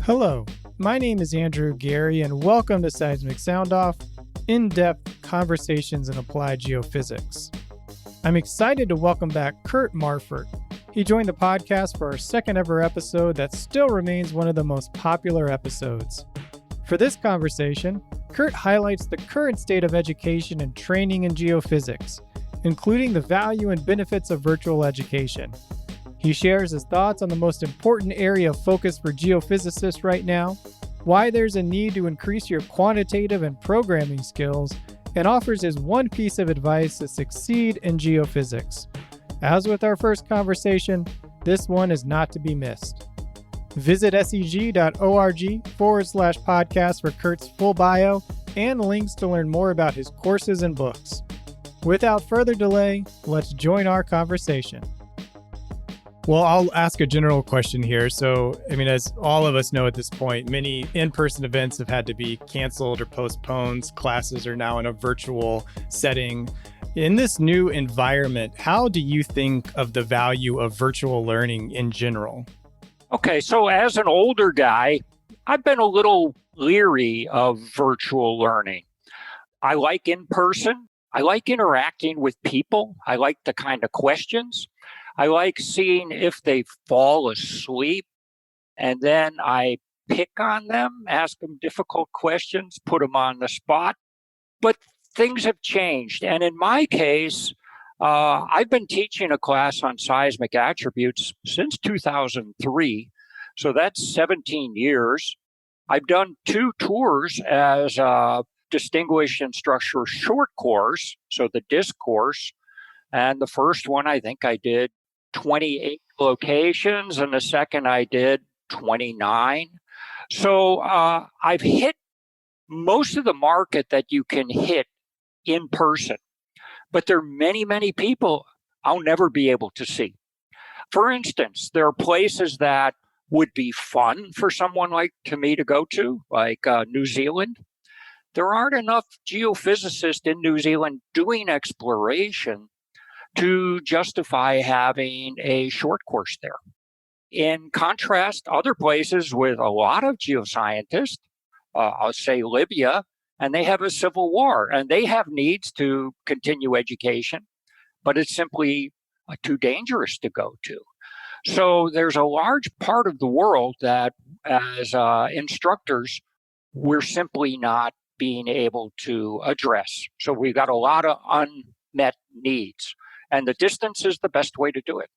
Hello, my name is Andrew Geary, and welcome to Seismic Soundoff, in-depth conversations in applied geophysics. I'm excited to welcome back Kurt Marfurt. He joined the podcast for our second ever episode that still remains one of the most popular episodes. For this conversation, Kurt highlights the current state of education and training in geophysics, including the value and benefits of virtual education. He shares his thoughts on the most important area of focus for geophysicists right now, why there's a need to increase your quantitative and programming skills, and offers his one piece of advice to succeed in geophysics. As with our first conversation, this one is not to be missed. Visit seg.org/podcast for Kurt's full bio and links to learn more about his courses and books. Without further delay, let's join our conversation. Well, I'll ask a general question here. So, as all of us know at this point, many in-person events have had to be canceled or postponed. Classes are now in a virtual setting. In this new environment, how do you think of the value of virtual learning in general? Okay, so as an older guy, I've been a little leery of virtual learning. I like in-person. I like interacting with people. I like the kind of questions. I like seeing if they fall asleep, and then I pick on them, ask them difficult questions, put them on the spot. But things have changed. And in my case, I've been teaching a class on seismic attributes since 2003. So that's 17 years. I've done 2 tours as a distinguished instructor short course, so the disc course. And the first one, I think I did 28 locations, and the second I did 29. So I've hit most of the market that you can hit in person, but there are many, many people I'll never be able to see. For instance, there are places that would be fun for someone like me to go to, like New Zealand. There aren't enough geophysicists in New Zealand doing exploration to justify having a short course there. In contrast, other places with a lot of geoscientists, I'll say Libya, and they have a civil war, and they have needs to continue education, but it's simply too dangerous to go to. So there's a large part of the world that, as instructors, we're simply not being able to address. So we've got a lot of unmet needs. And the distance is the best way to do it.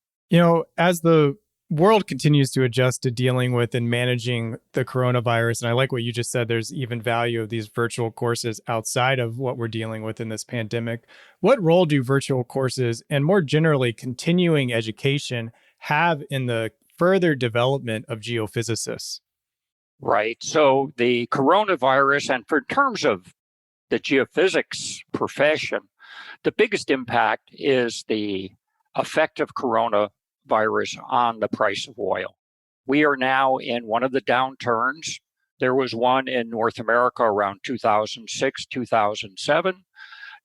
As the world continues to adjust to dealing with and managing the coronavirus, and I like what you just said, there's even value of these virtual courses outside of what we're dealing with in this pandemic. What role do virtual courses and more generally continuing education have in the further development of geophysicists? Right. So the coronavirus, and for terms of the geophysics profession, the biggest impact is the effect of coronavirus on the price of oil. We are now in one of the downturns. There was one in North America around 2006, 2007.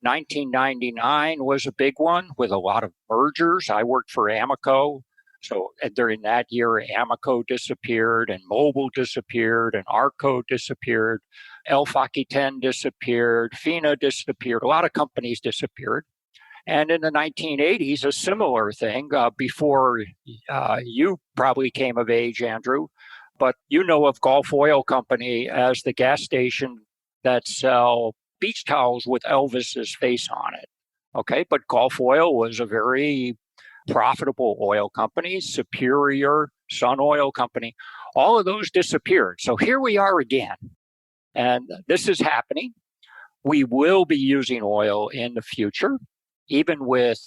1999 was a big one with a lot of mergers. I worked for Amoco. So during that year, Amoco disappeared, and Mobil disappeared, and Arco disappeared. L-Faki-10 disappeared, FINA disappeared, a lot of companies disappeared. And in the 1980s, a similar thing, before you probably came of age, Andrew, but you know of Gulf Oil Company as the gas station that sell beach towels with Elvis's face on it. Okay, but Gulf Oil was a very profitable oil company, Superior, Sun Oil Company. All of those disappeared. So here we are again. And this is happening. We will be using oil in the future, even with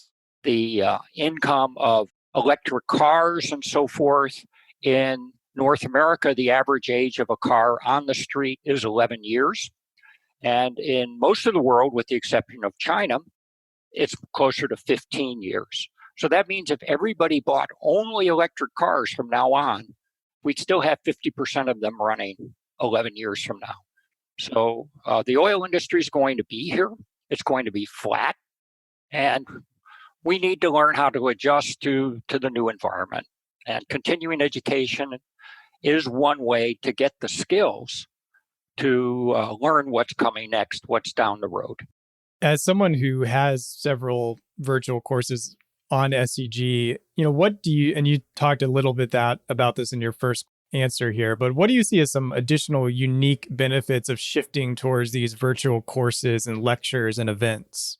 the income of electric cars and so forth. In North America, the average age of a car on the street is 11 years. And in most of the world, with the exception of China, it's closer to 15 years. So that means if everybody bought only electric cars from now on, we'd still have 50% of them running 11 years from now. So the oil industry is going to be here. It's going to be flat. And we need to learn how to adjust to the new environment. And continuing education is one way to get the skills to learn what's coming next, what's down the road. As someone who has several virtual courses on SCG, what do you, and you talked a little bit about this in your first answer here, but what do you see as some additional unique benefits of shifting towards these virtual courses and lectures and events?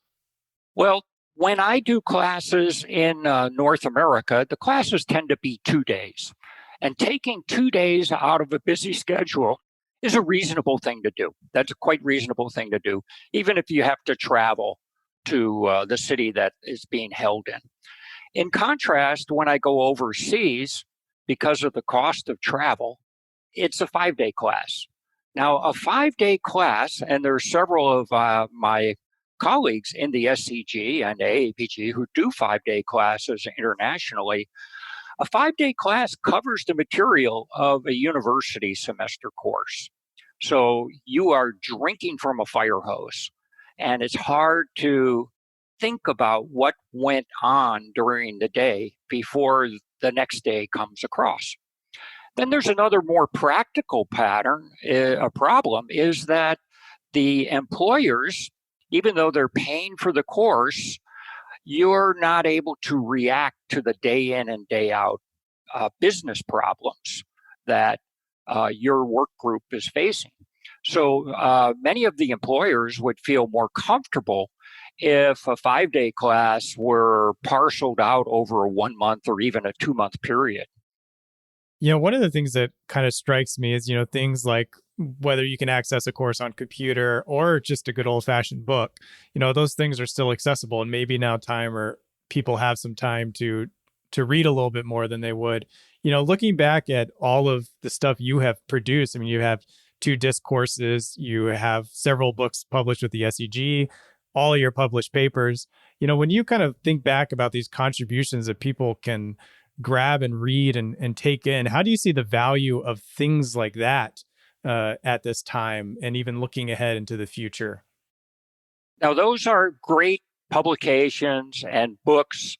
Well, when I do classes in North America, the classes tend to be 2 days. And taking 2 days out of a busy schedule is a reasonable thing to do. That's a quite reasonable thing to do, even if you have to travel to the city that is being held in. In contrast, when I go overseas, because of the cost of travel, it's a 5-day class. Now, a 5-day class, and there are several of my colleagues in the SCG and AAPG who do 5-day classes internationally. A 5-day class covers the material of a university semester course. So you are drinking from a fire hose, and it's hard to think about what went on during the day before the next day comes across. Then there's another more practical pattern, a problem, is that the employers, even though they're paying for the course, you're not able to react to the day in and day out business problems that your work group is facing. So many of the employers would feel more comfortable if a 5-day class were parceled out over a 1 month or even a 2-month period. One of the things that kind of strikes me is, things like whether you can access a course on computer or just a good old fashioned book, those things are still accessible. And maybe now people have some time to read a little bit more than they would. Looking back at all of the stuff you have produced, I mean, you have 2 disc courses, you have several books published with the SCG, all your published papers. When you kind of think back about these contributions that people can grab and read and take in, how do you see the value of things like that at this time and even looking ahead into the future? Now, those are great publications and books.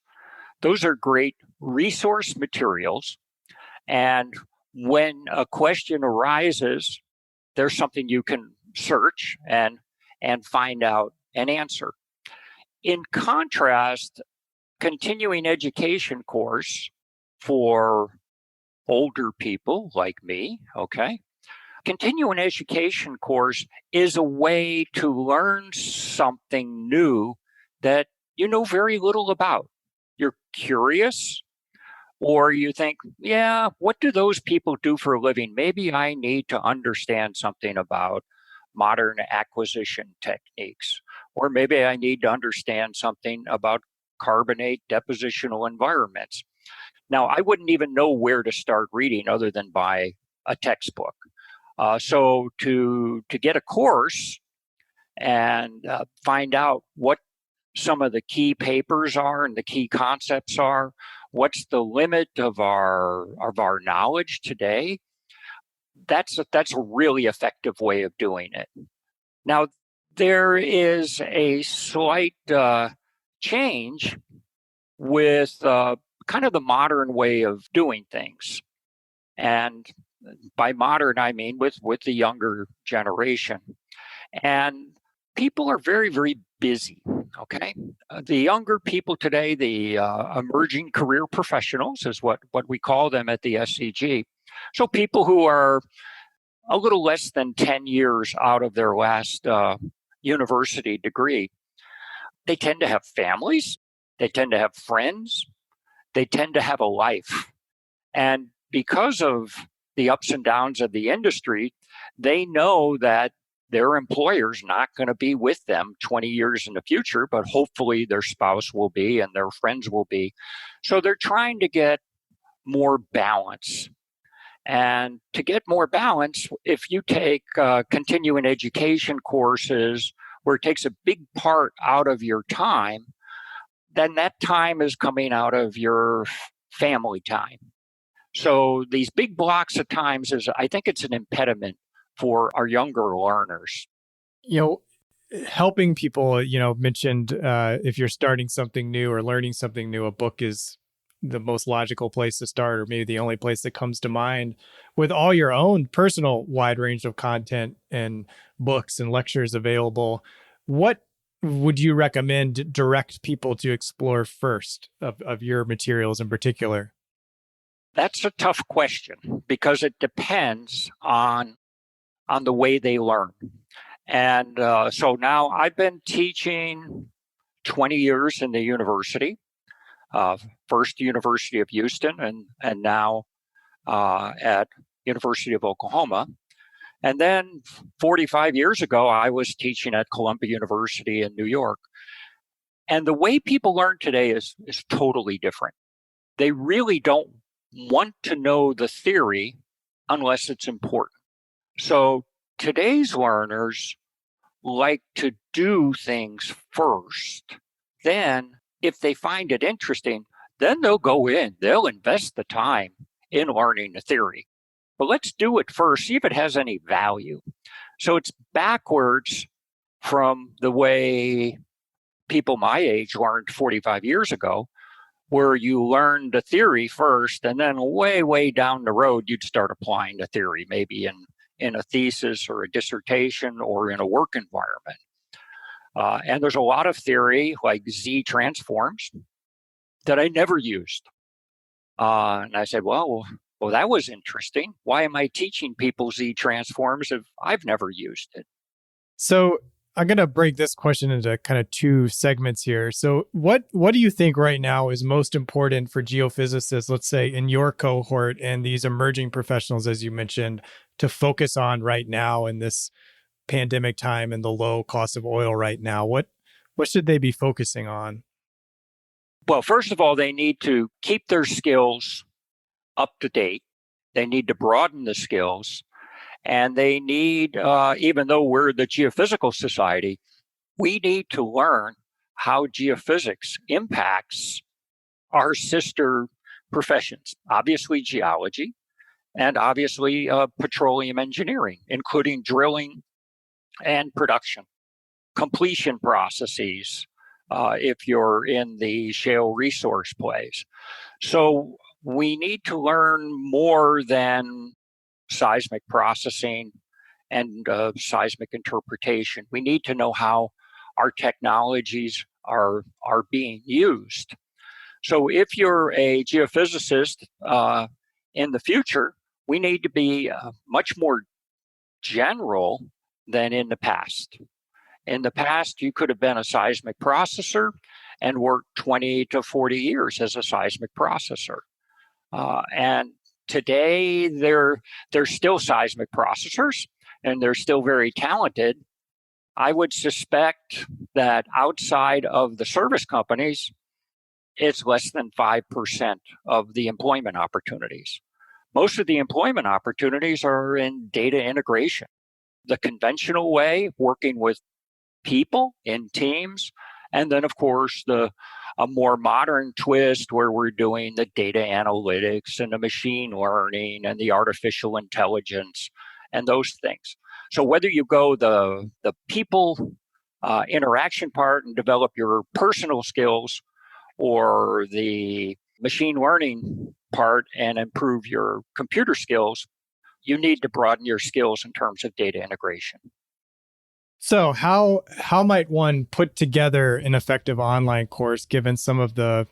Those are great resource materials. And when a question arises, there's something you can search and find out an answer. In contrast, continuing education course for older people like me, okay? Continuing education course is a way to learn something new that you know very little about. You're curious, or you think, yeah, what do those people do for a living? Maybe I need to understand something about modern acquisition techniques, or maybe I need to understand something about carbonate depositional environments. Now, I wouldn't even know where to start reading other than buy a textbook. So to get a course and find out what some of the key papers are and the key concepts are, what's the limit of our knowledge today, that's a really effective way of doing it. Now, there is a slight change with kind of the modern way of doing things. And by modern, I mean with the younger generation. And people are very, very busy, okay? The younger people today, the emerging career professionals is what we call them at the SCG. So people who are a little less than 10 years out of their last university degree, they tend to have families, they tend to have friends, they tend to have a life. And because of the ups and downs of the industry, they know that their employer's not going to be with them 20 years in the future, but hopefully their spouse will be and their friends will be. So they're trying to get more balance. And to get more balance, if you take continuing education courses where it takes a big part out of your time, then that time is coming out of your family time. So these big blocks of times I think it's an impediment for our younger learners. Helping people, mentioned if you're starting something new or learning something new, a book is the most logical place to start, or maybe the only place that comes to mind with all your own personal wide range of content and books and lectures available. What would you recommend direct people to explore first of your materials in particular? That's a tough question because it depends on the way they learn. And so now I've been teaching 20 years in the university, first University of Houston and now at University of Oklahoma. And then 45 years ago, I was teaching at Columbia University in New York. And the way people learn today is totally different. They really don't want to know the theory unless it's important. So today's learners like to do things first. Then, if they find it interesting, then they'll go in, they'll invest the time in learning the theory. But let's do it first, see if it has any value. So it's backwards from the way people my age learned 45 years ago, where you learned the theory first, and then way down the road, you'd start applying the theory, maybe in a thesis or a dissertation or in a work environment. And there's a lot of theory like Z transforms that I never used. And I said, well, that was interesting. Why am I teaching people Z transforms if I've never used it? So I'm going to break this question into kind of two segments here. So what do you think right now is most important for geophysicists, let's say in your cohort and these emerging professionals, as you mentioned, to focus on right now in this pandemic time and the low cost of oil right now? What should they be focusing on? Well, first of all, they need to keep their skills up to date. They need to broaden the skills. And they need, even though we're the Geophysical Society, we need to learn how geophysics impacts our sister professions, obviously geology, and obviously petroleum engineering, including drilling and production, completion processes, if you're in the shale resource plays. So we need to learn more than seismic processing and seismic interpretation. We need to know how our technologies are being used. So if you're a geophysicist in the future, we need to be much more general than in the past. In the past, you could have been a seismic processor and worked 20 to 40 years as a seismic processor. And today, they're still seismic processors, and they're still very talented. I would suspect that outside of the service companies, it's less than 5% of the employment opportunities. Most of the employment opportunities are in data integration. The conventional way, working with people in teams, and then, of course, a more modern twist where we're doing the data analytics and the machine learning and the artificial intelligence and those things. So whether you go the people interaction part and develop your personal skills, or the machine learning part and improve your computer skills, you need to broaden your skills in terms of data integration. So how might one put together an effective online course given some of the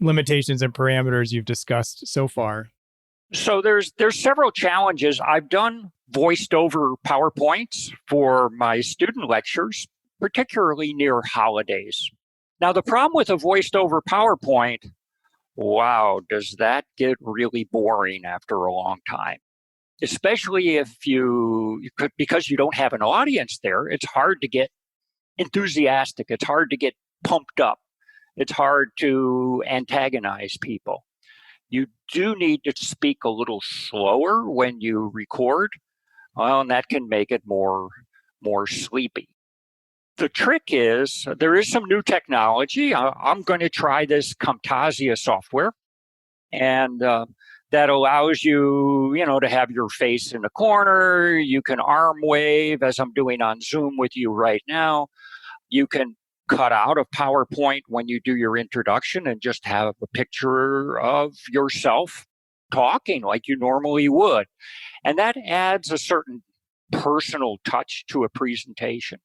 limitations and parameters you've discussed so far? So there's several challenges. I've done voiced over PowerPoints for my student lectures, particularly near holidays. Now, the problem with a voiced over PowerPoint, wow, does that get really boring after a long time? Especially if because you don't have an audience there, it's hard to get enthusiastic. It's hard to get pumped up. It's hard to antagonize people. You do need to speak a little slower when you record, well, and that can make it more sleepy. The trick is there is some new technology. I'm going to try this Camtasia software, and that allows you, to have your face in the corner. You can arm wave as I'm doing on Zoom with you right now. You can cut out of PowerPoint when you do your introduction and just have a picture of yourself talking like you normally would. And that adds a certain personal touch to a presentation.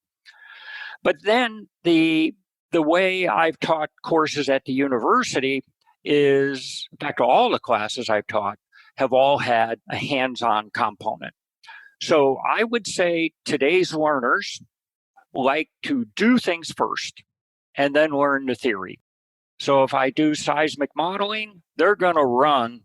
But then the way I've taught courses at the university is, in fact, all the classes I've taught have all had a hands-on component. So I would say today's learners like to do things first and then learn the theory. So if I do seismic modeling, they're going to run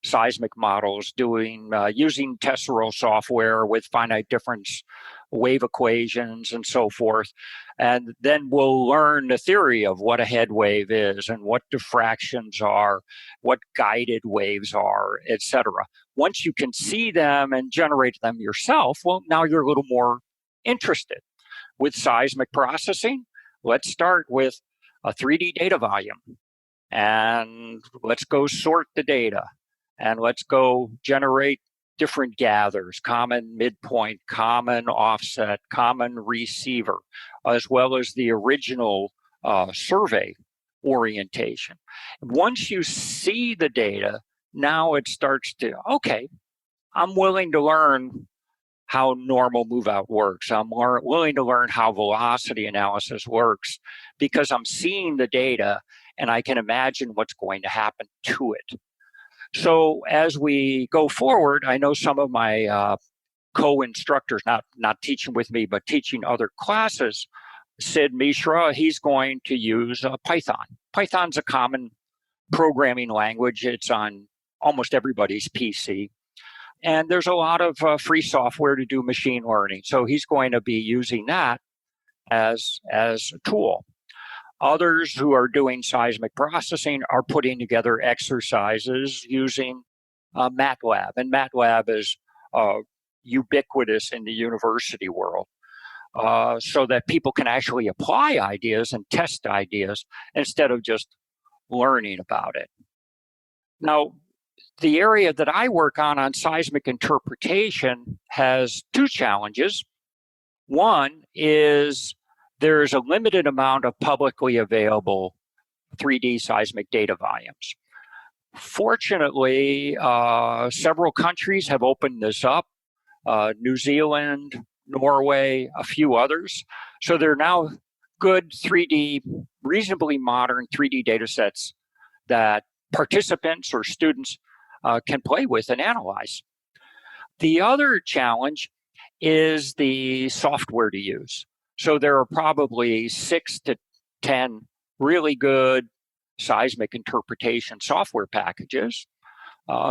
seismic models using tesseract software with finite difference wave equations and so forth. And then we'll learn the theory of what a head wave is and what diffractions are, what guided waves are, etc. Once you can see them and generate them yourself, well, now you're a little more interested. With seismic processing, let's start with a 3D data volume. And let's go sort the data. And let's go generate different gathers, common midpoint, common offset, common receiver, as well as the original survey orientation. Once you see the data, now it starts to, okay, I'm willing to learn how normal move-out works. I'm willing to learn how velocity analysis works because I'm seeing the data and I can imagine what's going to happen to it. So as we go forward, I know some of my co-instructors, not teaching with me, but teaching other classes, Sid Mishra, he's going to use Python. Python's a common programming language. It's on almost everybody's PC. And there's a lot of free software to do machine learning. So he's going to be using that as a tool. Others who are doing seismic processing are putting together exercises using MATLAB. And MATLAB is ubiquitous in the university world so that people can actually apply ideas and test ideas instead of just learning about it. Now, the area that I work on seismic interpretation has two challenges. One is there's a limited amount of publicly available 3D seismic data volumes. Fortunately, several countries have opened this up, New Zealand, Norway, a few others. So there are now good 3D, reasonably modern 3D data sets that participants or students can play with and analyze. The other challenge is the software to use. So there are probably 6 to 10 really good seismic interpretation software packages.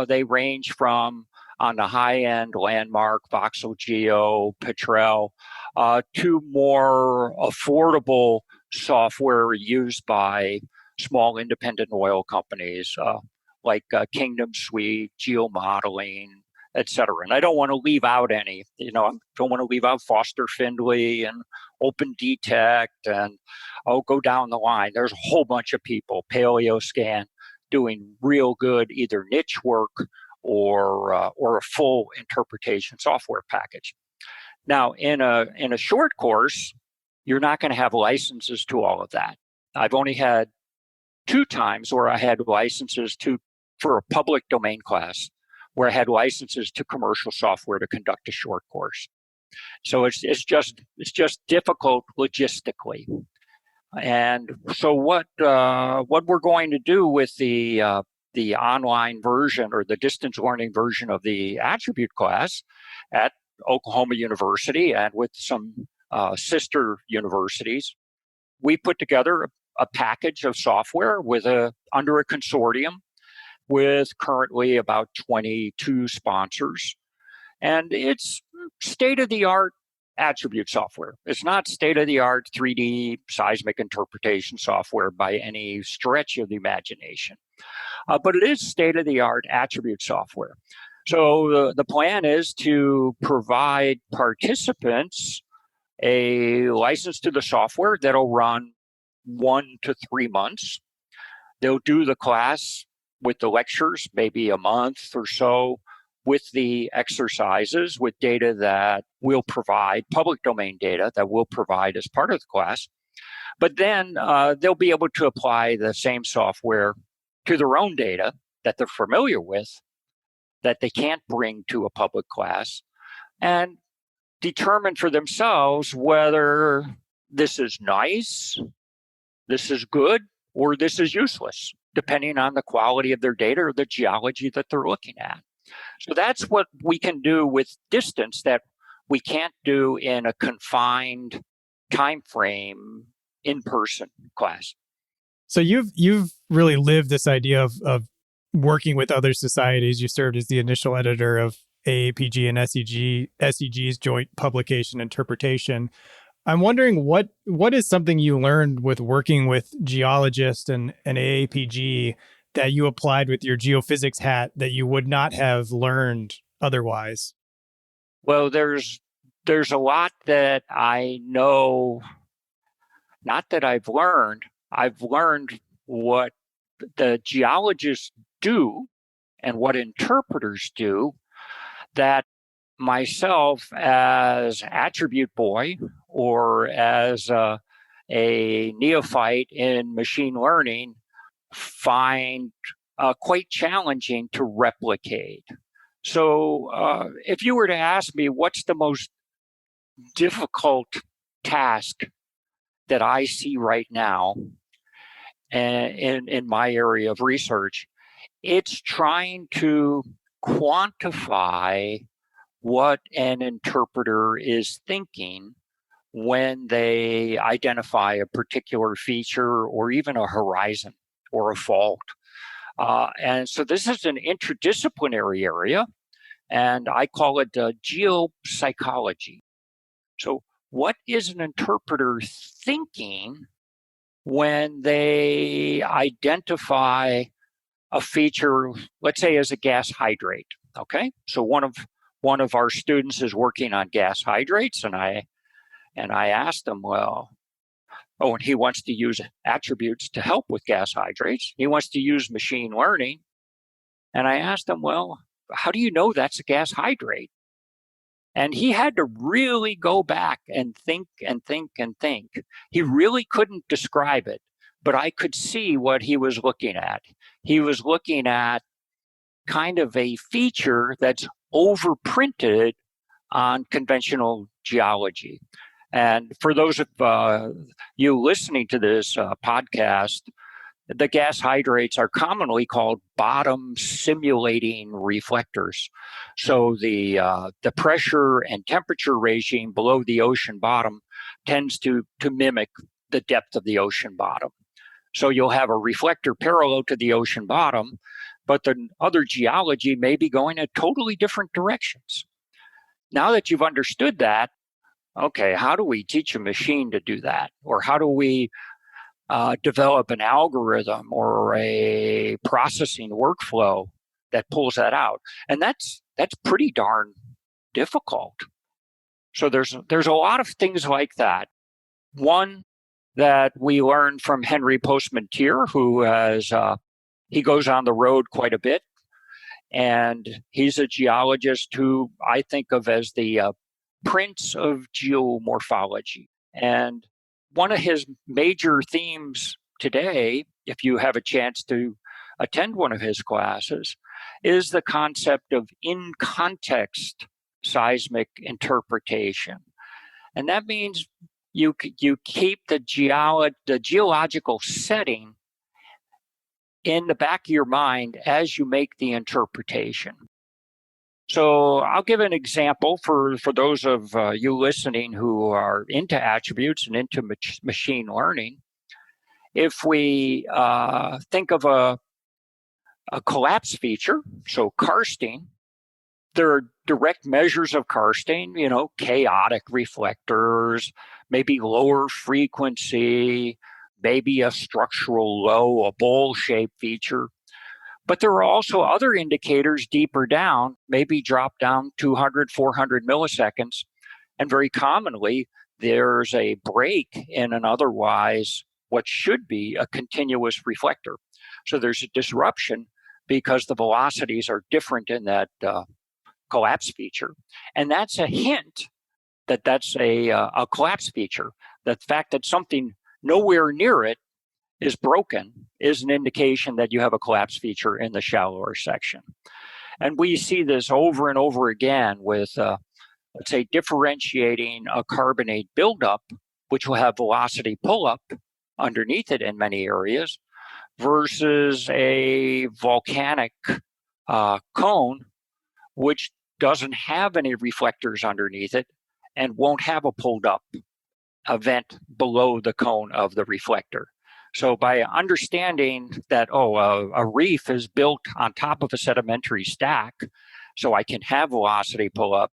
They range from, on the high end, Landmark, Voxel Geo, Petrel, to more affordable software used by small independent oil companies like Kingdom Suite, geomodeling, etc. And I don't want to leave out any. I don't want to leave out Foster Findlay and Open Detect, and I'll go down the line. There's a whole bunch of people, PaleoScan, doing real good either niche work or a full interpretation software package. Now, in a short course, you're not going to have licenses to all of that. I've only had 2 times where I had licenses for a public domain class, where I had licenses to commercial software to conduct a short course. So it's just difficult logistically. And so what we're going to do with the online version or the distance learning version of the attribute class at Oklahoma University and with some sister universities, we put together a package of software under a consortium with currently about 22 sponsors. And it's state-of-the-art attribute software. It's not state-of-the-art 3D seismic interpretation software by any stretch of the imagination. But it is state-of-the-art attribute software. So the plan is to provide participants a license to the software that'll run 1 to 3 months. They'll do the class with the lectures, maybe a month or so, with the exercises, with data that we'll provide, public domain data that we'll provide as part of the class. But then they'll be able to apply the same software to their own data that they're familiar with, that they can't bring to a public class, and determine for themselves whether this is nice, this is good, or this is useless, depending on the quality of their data or the geology that they're looking at. So that's what we can do with distance that we can't do in a confined time frame in-person class. So you've really lived this idea of working with other societies. You served as the initial editor of AAPG and SEG's joint publication interpretation. I'm wondering what is something you learned with working with geologists and AAPG that you applied with your geophysics hat that you would not have learned otherwise? Well, there's a lot that I know, not that I've learned. I've learned what the geologists do and what interpreters do that myself as attribute boy or as a neophyte in machine learning find quite challenging to replicate. So if you were to ask me what's the most difficult task that I see right now in my area of research, it's trying to quantify what an interpreter is thinking when they identify a particular feature or even a horizon or a fault. And so this is an interdisciplinary area, and I call it geopsychology. So what is an interpreter thinking when they identify a feature, let's say as a gas hydrate? Okay, so one of our students is working on gas hydrates, and I asked him, and he wants to use attributes to help with gas hydrates. He wants to use machine learning, and I asked him, well, how do you know that's a gas hydrate? And he had to really go back and think and think and think. He really couldn't describe it, but I could see what he was looking at. He was looking at kind of a feature that's overprinted on conventional geology. And for those of you listening to this podcast, the gas hydrates are commonly called bottom simulating reflectors. So the pressure and temperature regime below the ocean bottom tends to mimic the depth of the ocean bottom. So you'll have a reflector parallel to the ocean bottom, but the other geology may be going in totally different directions. Now that you've understood that, okay, how do we teach a machine to do that? Or how do we develop an algorithm or a processing workflow that pulls that out? And that's pretty darn difficult. So there's a lot of things like that. One that we learned from Henry Postman-Tier, who has he goes on the road quite a bit, and he's a geologist who I think of as the prince of geomorphology. And one of his major themes today, if you have a chance to attend one of his classes, is the concept of in-context seismic interpretation. And that means you keep the geological setting in the back of your mind as you make the interpretation. So I'll give an example for those of you listening who are into attributes and into machine learning. If we think of a collapse feature, so karsting, there are direct measures of karsting, chaotic reflectors, maybe lower frequency, maybe a structural low, a bowl-shaped feature. But there are also other indicators deeper down, maybe drop down 200, 400 milliseconds. And very commonly, there's a break in an otherwise what should be a continuous reflector. So there's a disruption because the velocities are different in that collapse feature. And that's a hint that that's a collapse feature. The fact that something nowhere near it is broken is an indication that you have a collapse feature in the shallower section. And we see this over and over again with, let's say, differentiating a carbonate buildup, which will have velocity pull-up underneath it in many areas, versus a volcanic cone, which doesn't have any reflectors underneath it and won't have a pulled-up event below the cone of the reflector. So by understanding that, a reef is built on top of a sedimentary stack, so I can have velocity pull up,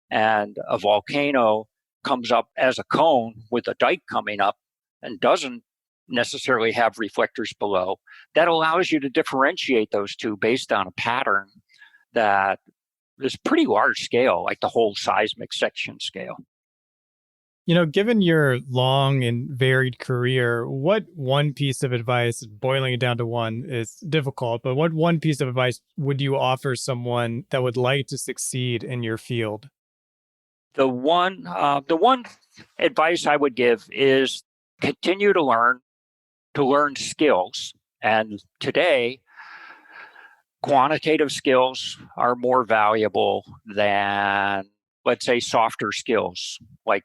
and a volcano comes up as a cone with a dike coming up and doesn't necessarily have reflectors below, that allows you to differentiate those two based on a pattern that is pretty large scale, like the whole seismic section scale. Given your long and varied career, what one piece of advice, boiling it down to one is difficult, but what one piece of advice would you offer someone that would like to succeed in your field? The one advice I would give is continue to learn skills. And today, quantitative skills are more valuable than, let's say, softer skills like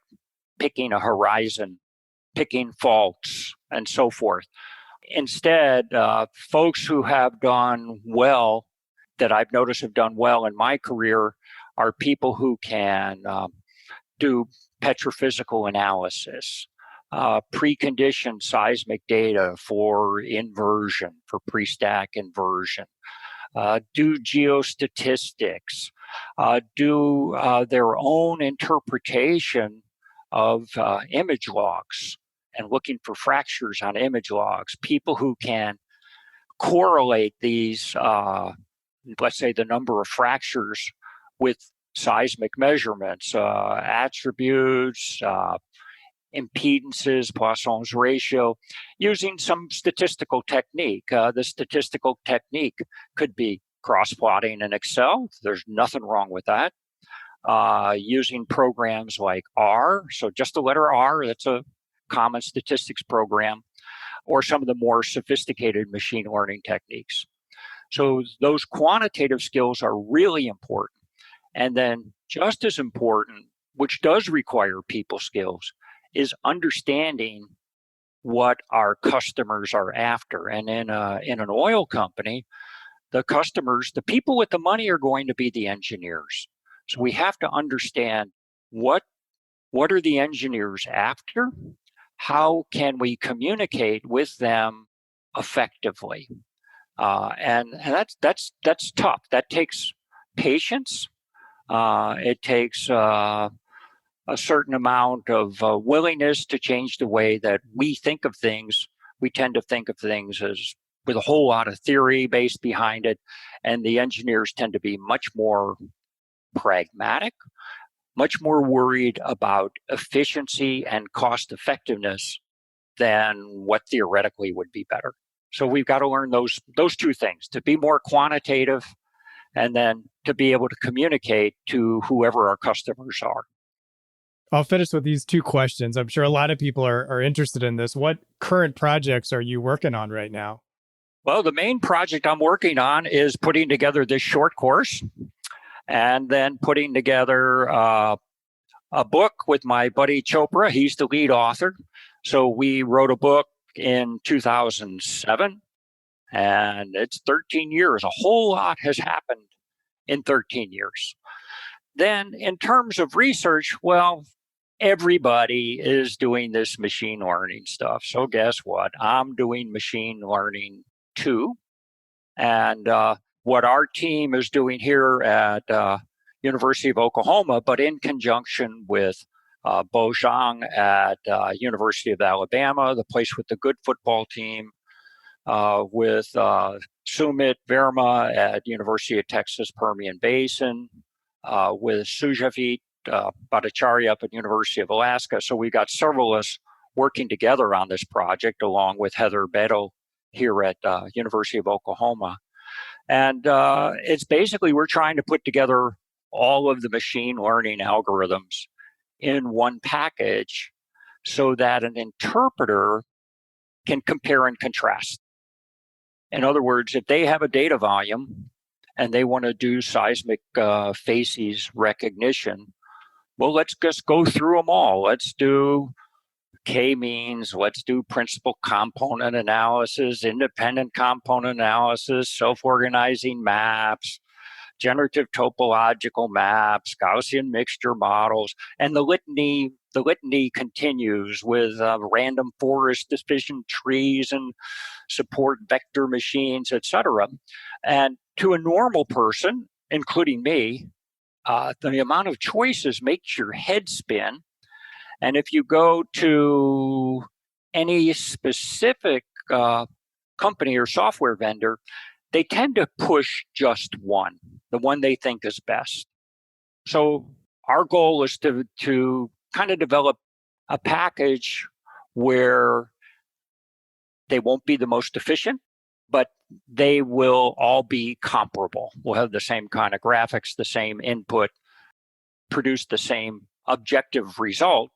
picking a horizon, picking faults, and so forth. Instead, folks who have done well, that I've noticed have done well in my career, are people who can do petrophysical analysis, preconditioned seismic data for inversion, for pre-stack inversion, do geostatistics, do their own interpretation of image logs and looking for fractures on image logs, people who can correlate these, let's say, the number of fractures with seismic measurements, attributes, impedances, Poisson's ratio, using some statistical technique. The statistical technique could be cross-plotting in Excel. There's nothing wrong with that. Using programs like R, so just the letter R, that's a common statistics program, or some of the more sophisticated machine learning techniques. So those quantitative skills are really important. And then just as important, which does require people skills, is understanding what our customers are after. And in an oil company, the customers, the people with the money are going to be the engineers. So we have to understand what are the engineers after? How can we communicate with them effectively? And that's tough. That takes patience. It takes a certain amount of willingness to change the way that we think of things. We tend to think of things as with a whole lot of theory based behind it, and the engineers tend to be much more pragmatic, much more worried about efficiency and cost effectiveness than what theoretically would be better. So we've got to learn those two things, to be more quantitative and then to be able to communicate to whoever our customers are. I'll finish with these two questions. I'm sure a lot of people are interested in this. What current projects are you working on right now? Well, the main project I'm working on is putting together this short course and then putting together a book with my buddy Chopra. He's the lead author. So we wrote a book in 2007, and it's 13 years. A whole lot has happened in 13 years. Then in terms of research, well, everybody is doing this machine learning stuff. So guess what? I'm doing machine learning too. And what our team is doing here at University of Oklahoma, but in conjunction with Bo Zhang at University of Alabama, the place with the good football team, with Sumit Verma at University of Texas Permian Basin, with Sujavit Bhattacharya up at University of Alaska. So we've got several of us working together on this project, along with Heather Beto here at University of Oklahoma. And it's basically, we're trying to put together all of the machine learning algorithms in one package so that an interpreter can compare and contrast. In other words, if they have a data volume and they want to do seismic facies recognition, well, let's just go through them all. Let's do k-means, let's do principal component analysis, independent component analysis, self-organizing maps, generative topological maps, Gaussian mixture models, and the litany continues with random forest division trees and support vector machines, etc. And to a normal person, including me, the amount of choices makes your head spin. And if you go to any specific company or software vendor, they tend to push just one, the one they think is best. So our goal is to kind of develop a package where they won't be the most efficient, but they will all be comparable. We'll have the same kind of graphics, the same input, produce the same objective result.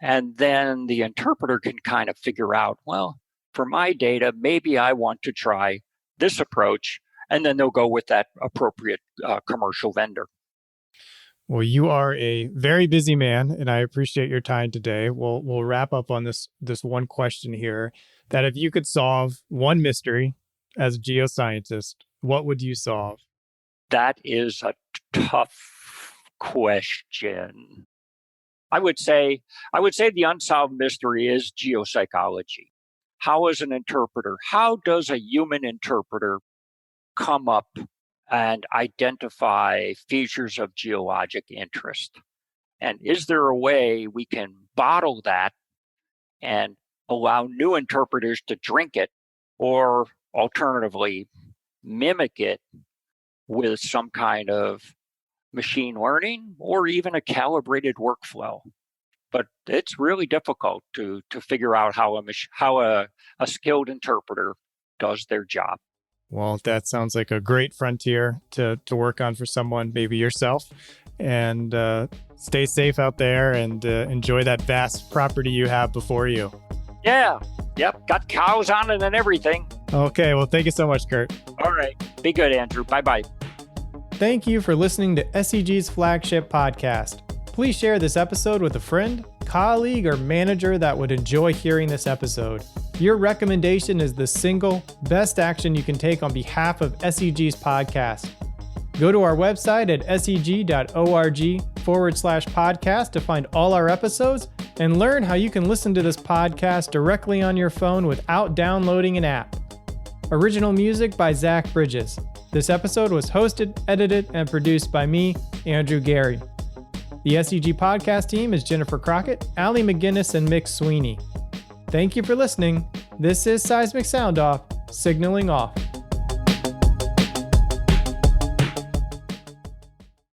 And then the interpreter can kind of figure out, well, for my data, maybe I want to try this approach, and then they'll go with that appropriate commercial vendor. Well, you are a very busy man, and I appreciate your time today. We'll wrap up on this one question here, that if you could solve one mystery as a geoscientist, what would you solve? That is a tough question. I would say the unsolved mystery is geopsychology. How is an interpreter? How does a human interpreter come up and identify features of geologic interest? And is there a way we can bottle that and allow new interpreters to drink it, or alternatively mimic it with some kind of machine learning or even a calibrated workflow? But it's really difficult to figure out how a skilled interpreter does their job. Well, that sounds like a great frontier to work on for someone, maybe yourself. And stay safe out there and enjoy that vast property you have before you. Yeah. Yep. Got cows on it and everything. Okay. Well, thank you so much, Kurt. All right. Be good, Andrew. Bye-bye. Thank you for listening to SEG's flagship podcast. Please share this episode with a friend, colleague, or manager that would enjoy hearing this episode. Your recommendation is the single best action you can take on behalf of SEG's podcast. Go to our website at seg.org/podcast to find all our episodes and learn how you can listen to this podcast directly on your phone without downloading an app. Original music by Zach Bridges. This episode was hosted, edited, and produced by me, Andrew Geary. The SEG podcast team is Jennifer Crockett, Allie McGinnis, and Mick Sweeney. Thank you for listening. This is Seismic Soundoff, signaling off.